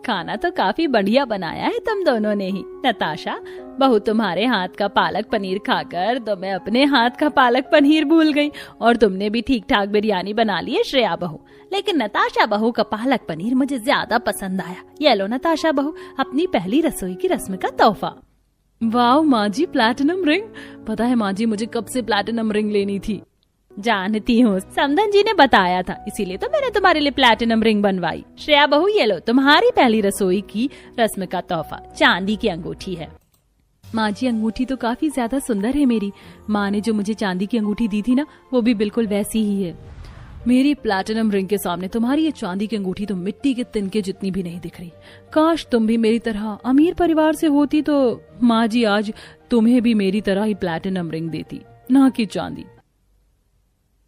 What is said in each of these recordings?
खाना तो काफी बढ़िया बनाया है तुम दोनों ने ही। नताशा बहू, तुम्हारे हाथ का पालक पनीर खाकर तो मैं अपने हाथ का पालक पनीर भूल गई। और तुमने भी ठीक ठाक बिरयानी बना ली है श्रेया बहू, लेकिन नताशा बहू का पालक पनीर मुझे ज्यादा पसंद आया। ये लो नताशा बहू, अपनी पहली रसोई की रस्म का तोहफा। वाह माँ जी, प्लैटिनम रिंग। पता है माँ जी, मुझे कब से प्लैटिनम रिंग लेनी थी। जानती हूँ, समधन जी ने बताया था, इसीलिए तो मैंने तुम्हारे लिए प्लैटिनम रिंग बनवाई। श्रेया बहू, ये लो तुम्हारी पहली रसोई की रस्म का तोहफा, चांदी की अंगूठी है। माँ जी, अंगूठी तो काफी ज्यादा सुंदर है मेरी। माँ ने जो मुझे चांदी की अंगूठी दी थी ना, वो भी बिल्कुल वैसी ही है। मेरी प्लैटिनम रिंग के सामने तुम्हारी ये चांदी की अंगूठी तो मिट्टी के तिनके जितनी भी नहीं दिख रही। काश तुम भी मेरी तरह अमीर परिवार से होती तो माँ जी आज तुम्हें भी मेरी तरह ही प्लैटिनम रिंग देती, ना कि चांदी।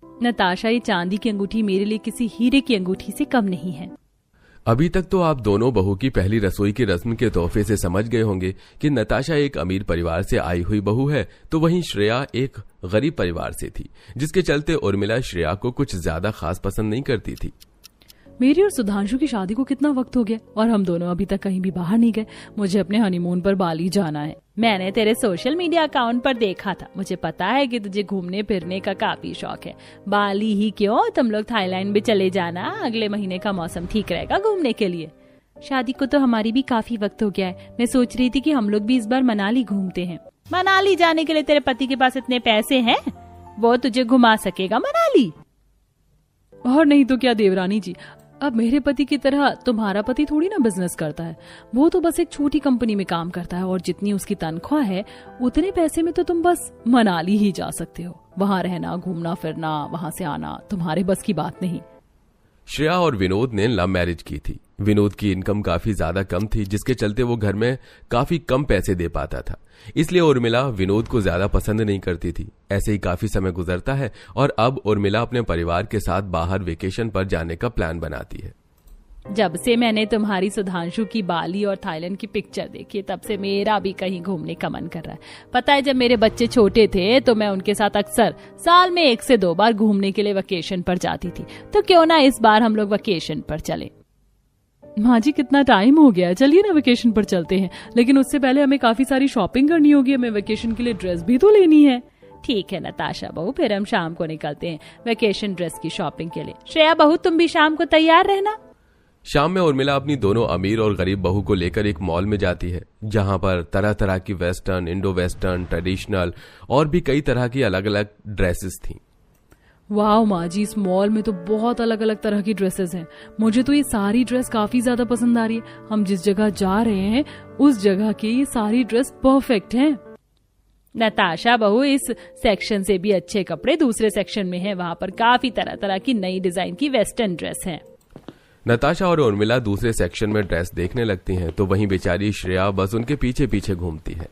नताशा, ये चांदी की अंगूठी मेरे लिए किसी हीरे की अंगूठी से कम नहीं है। अभी तक तो आप दोनों बहू की पहली रसोई की रस्म के तोहफे से समझ गए होंगे कि नताशा एक अमीर परिवार से आई हुई बहू है, तो वहीं श्रेया एक गरीब परिवार से थी, जिसके चलते उर्मिला श्रेया को कुछ ज्यादा खास पसंद नहीं करती थी। मेरी और सुधांशु की शादी को कितना वक्त हो गया और हम दोनों अभी तक कहीं भी बाहर नहीं गए। मुझे अपने हनीमून पर बाली जाना है। मैंने तेरे सोशल मीडिया अकाउंट पर देखा था, मुझे पता है कि तुझे घूमने फिरने का काफी शौक है। बाली ही क्यों, तुम लोग थाईलैंड भी चले जाना, अगले महीने का मौसम ठीक रहेगा घूमने के लिए। शादी को तो हमारी भी काफी वक्त हो गया है। मैं सोच रही थी कि हम लोग भी इस बार मनाली घूमते हैं। मनाली जाने के लिए तेरे पति के पास इतने पैसे हैं, वो तुझे घुमा सकेगा मनाली? और नहीं तो क्या देवरानी जी, अब मेरे पति की तरह तुम्हारा पति थोड़ी ना बिजनेस करता है। वो तो बस एक छोटी कंपनी में काम करता है और जितनी उसकी तनख्वाह है उतने पैसे में तो तुम बस मनाली ही जा सकते हो। वहां रहना, घूमना फिरना, वहां से आना तुम्हारे बस की बात नहीं। श्रेया और विनोद ने लव मैरिज की थी। विनोद की इनकम काफी ज्यादा कम थी, जिसके चलते वो घर में काफी कम पैसे दे पाता था। इसलिए उर्मिला विनोद को ज्यादा पसंद नहीं करती थी। ऐसे ही काफी समय गुजरता है और अब उर्मिला अपने परिवार के साथ बाहर वेकेशन पर जाने का प्लान बनाती है। जब से मैंने तुम्हारी सुधांशु की बाली और थाईलैंड की पिक्चर देखी, तब से मेरा भी कहीं घूमने का मन कर रहा है। पता है, जब मेरे बच्चे छोटे थे तो मैं उनके साथ अक्सर साल में 1 से 2 बार घूमने के लिए वेकेशन पर जाती थी। तो क्यों ना इस बार हम लोग वेकेशन पर चले। माँ जी, कितना टाइम हो गया है, चलिए ना वेकेशन पर चलते हैं, लेकिन उससे पहले हमें काफी सारी शॉपिंग करनी होगी। हमें वेकेशन के लिए ड्रेस भी तो लेनी है। ठीक है नताशा बहू, फिर हम शाम को निकलते हैं वेकेशन ड्रेस की शॉपिंग के लिए। श्रेया बहू, तुम भी शाम को तैयार रहना। शाम में उर्मिला अपनी दोनों अमीर और गरीब बहू को लेकर एक मॉल में जाती है, जहां पर तरह तरह की वेस्टर्न, इंडो वेस्टर्न, ट्रेडिशनल और भी कई तरह की अलग अलग ड्रेसेस थी। वाह माँ जी, इस मॉल में तो बहुत अलग अलग तरह की ड्रेसेस हैं। मुझे तो ये सारी ड्रेस काफी ज्यादा पसंद आ रही है। हम जिस जगह जा रहे हैं उस जगह की ये सारी ड्रेस परफेक्ट हैं। नताशा बहू, इस सेक्शन से भी अच्छे कपड़े दूसरे सेक्शन में हैं। वहाँ पर काफी तरह तरह की नई डिजाइन की वेस्टर्न ड्रेस हैं। नताशा और उर्मिला दूसरे सेक्शन में ड्रेस देखने लगती हैं, तो वहीं बेचारी श्रेया बस उनके पीछे पीछे घूमती है।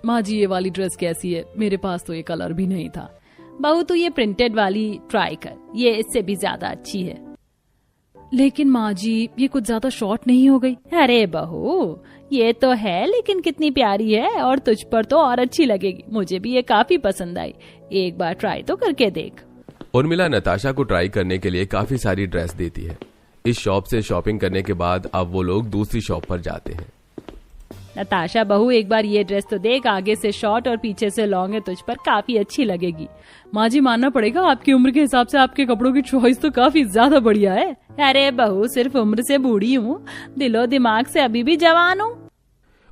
माँ जी, ये वाली ड्रेस कैसी है? मेरे पास तो ये कलर भी नहीं था। बहू, तू ये प्रिंटेड वाली ट्राई कर, ये इससे भी ज्यादा अच्छी है। लेकिन माँ जी, ये कुछ ज्यादा शॉर्ट नहीं हो गई? अरे बहू, ये तो है, लेकिन कितनी प्यारी है और तुझ पर तो और अच्छी लगेगी। मुझे भी ये काफी पसंद आई, एक बार ट्राई तो करके देख। उर्मिला नताशा को ट्राई करने के लिए काफी सारी ड्रेस देती है। इस शॉप से शॉपिंग करने के बाद अब वो लोग दूसरी शॉप पर जाते हैं। नताशा बहू, एक बार ये ड्रेस तो देख, आगे से शॉर्ट और पीछे से लॉन्ग है, तुझ पर काफी अच्छी लगेगी। माँ जी, मानना पड़ेगा, आपकी उम्र के हिसाब से आपके कपड़ों की चॉइस तो काफी ज्यादा बढ़िया है। अरे बहू, सिर्फ उम्र से बूढ़ी हूँ, दिलो दिमाग से अभी भी जवान हूँ।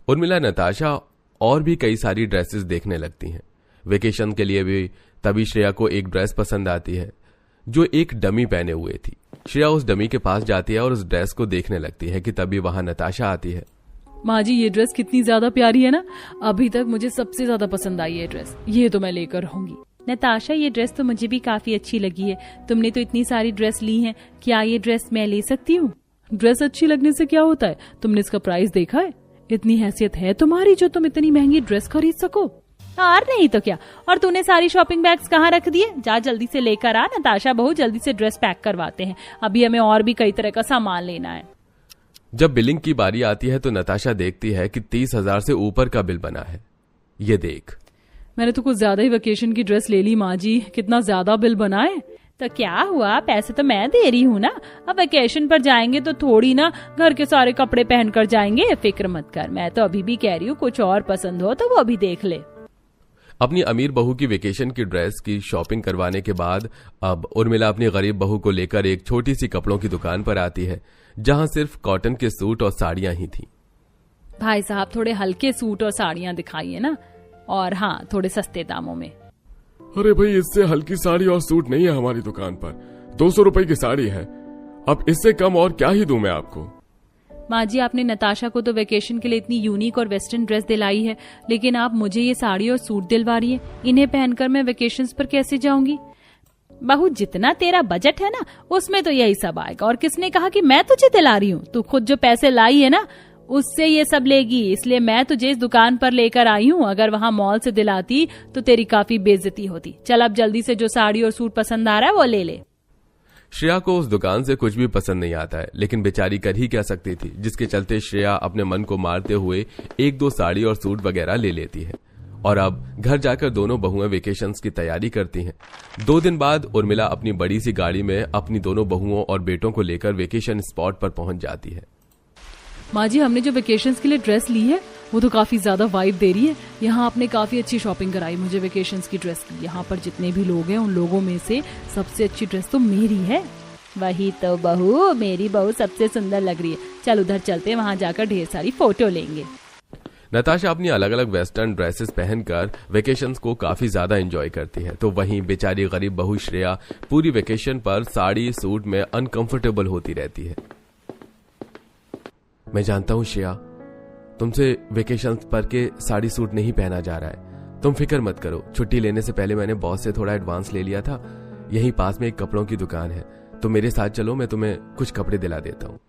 उर्मिला नताशा और भी कई सारी ड्रेसेस देखने लगती हैं। वेकेशन के लिए भी तभी श्रेया को एक ड्रेस पसंद आती है जो एक डमी पहने हुए थी। श्रेया उस डमी के पास जाती है और उस ड्रेस को देखने लगती है कि तभी वहां नताशा आती है। माँ जी, ये ड्रेस कितनी ज्यादा प्यारी है ना। अभी तक मुझे सबसे ज्यादा पसंद आई है ड्रेस, ये तो मैं लेकर रहूंगी। नताशा, ये ड्रेस तो मुझे भी काफी अच्छी लगी है। तुमने तो इतनी सारी ड्रेस ली हैं, क्या ये ड्रेस मैं ले सकती हूँ? ड्रेस अच्छी लगने से क्या होता है? तुमने इसका प्राइस देखा है? इतनी हैसियत है तुम्हारी जो तुम इतनी महंगी ड्रेस खरीद सको? और नहीं तो क्या। और तूने सारी शॉपिंग बैग्स कहाँ रख दिए? जा जल्दी से लेकर आ नताशा बहू, जल्दी से ड्रेस पैक करवाते हैं। अभी हमें और भी कई तरह का सामान लेना है। जब बिलिंग की बारी आती है तो नताशा देखती है कि 30,000 से ऊपर का बिल बना है। ये देख, मैंने तो कुछ ज्यादा ही वेकेशन की ड्रेस ले ली माँ जी, कितना ज्यादा बिल बना है। तो क्या हुआ, पैसे तो मैं दे रही हूँ ना। अब वेकेशन पर जाएंगे तो थोड़ी ना घर के सारे कपड़े पहन कर जाएंगे। फिक्र मत कर, मैं तो अभी भी कह रही हूँ कुछ और पसंद हो तो वो भी देख ले। अपनी अमीर बहू की वेकेशन की ड्रेस की शॉपिंग करवाने के बाद अब उर्मिला अपनी गरीब बहू को लेकर एक छोटी सी कपड़ों की दुकान पर आती है, जहां सिर्फ कॉटन के सूट और साड़ियां ही थी। भाई साहब, थोड़े हल्के सूट और साड़ियां दिखाइए ना, और हाँ, थोड़े सस्ते दामों में। अरे भाई, इससे हल्की साड़ी और सूट नहीं है हमारी दुकान पर। 200 रुपए की साड़ी है, अब इससे कम और क्या ही दूं मैं आपको। माँ जी, आपने नताशा को तो वेकेशन के लिए इतनी यूनिक और वेस्टर्न ड्रेस दिलाई है, लेकिन आप मुझे ये साड़ी और सूट दिलवा रही है। इन्हें पहनकर मैं वेकेशंस पर कैसे जाऊंगी? बहू, जितना तेरा बजट है ना, उसमें तो यही सब आएगा। और किसने कहा कि मैं तुझे दिला रही हूँ? तू खुद जो पैसे लाई है ना, उससे ये सब लेगी, इसलिए मैं तुझे इस दुकान पर लेकर आई हूँ। अगर वहाँ मॉल से दिलाती तो तेरी काफी बेइज्जती होती। चल अब जल्दी से जो साड़ी और सूट पसंद आ रहा है वो ले ले। श्रेया को उस दुकान से कुछ भी पसंद नहीं आता है, लेकिन बेचारी कर ही क्या सकती थी, जिसके चलते श्रेया अपने मन को मारते हुए 1-2 साड़ी और सूट वगैरह ले लेती है। और अब घर जाकर दोनों बहुएं वेकेशंस की तैयारी करती हैं। 2 दिन बाद उर्मिला अपनी बड़ी सी गाड़ी में अपनी दोनों बहुओं और बेटों को लेकर वेकेशन स्पॉट पर पहुंच जाती है। माँ जी, हमने जो वेकेशंस के लिए ड्रेस ली है वो तो काफी ज्यादा वाइब दे रही है। यहाँ आपने काफी अच्छी शॉपिंग कराई मुझे वेकेशंस की ड्रेस की। यहाँ पर जितने भी लोग हैं उन लोगों में से सबसे अच्छी ड्रेस तो मेरी है। वही तो बहू, मेरी बहू सबसे सुंदर लग रही है। चल उधर चलते हैं, वहाँ जाकर ढेर सारी फोटो लेंगे। नताशा अपनी अलग अलग वेस्टर्न ड्रेसेस पहनकर वेकेशंस को काफी ज्यादा एंजॉय करती है, तो वहीं बेचारी गरीब बहू श्रेया पूरी वेकेशन पर साड़ी सूट में अनकंफर्टेबल होती रहती है। मैं जानता हूँ श्रेया, तुमसे वेकेशन पर के साड़ी सूट नहीं पहना जा रहा है। तुम फिक्र मत करो, छुट्टी लेने से पहले मैंने बॉस से थोड़ा एडवांस ले लिया था। यहीं पास में एक कपड़ों की दुकान है, तो मेरे साथ चलो, मैं तुम्हें कुछ कपड़े दिला देता हूँ।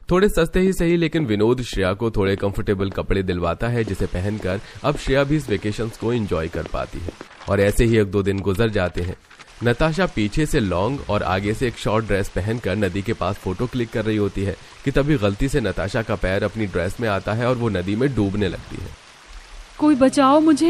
थोड़े सस्ते ही सही, लेकिन विनोद श्रेया को थोड़े कंफर्टेबल कपड़े दिलवाता है, जिसे पहनकर अब श्रेया भी इस वेकेशंस को एंजॉय कर पाती है। और ऐसे ही 1-2 दिन गुजर जाते हैं। नताशा पीछे से लॉन्ग और आगे से एक शॉर्ट ड्रेस पहनकर नदी के पास फोटो क्लिक कर रही होती है कि तभी गलती से नताशा का पैर अपनी ड्रेस में आता है और वो नदी में डूबने लगती है। कोई बचाओ मुझे,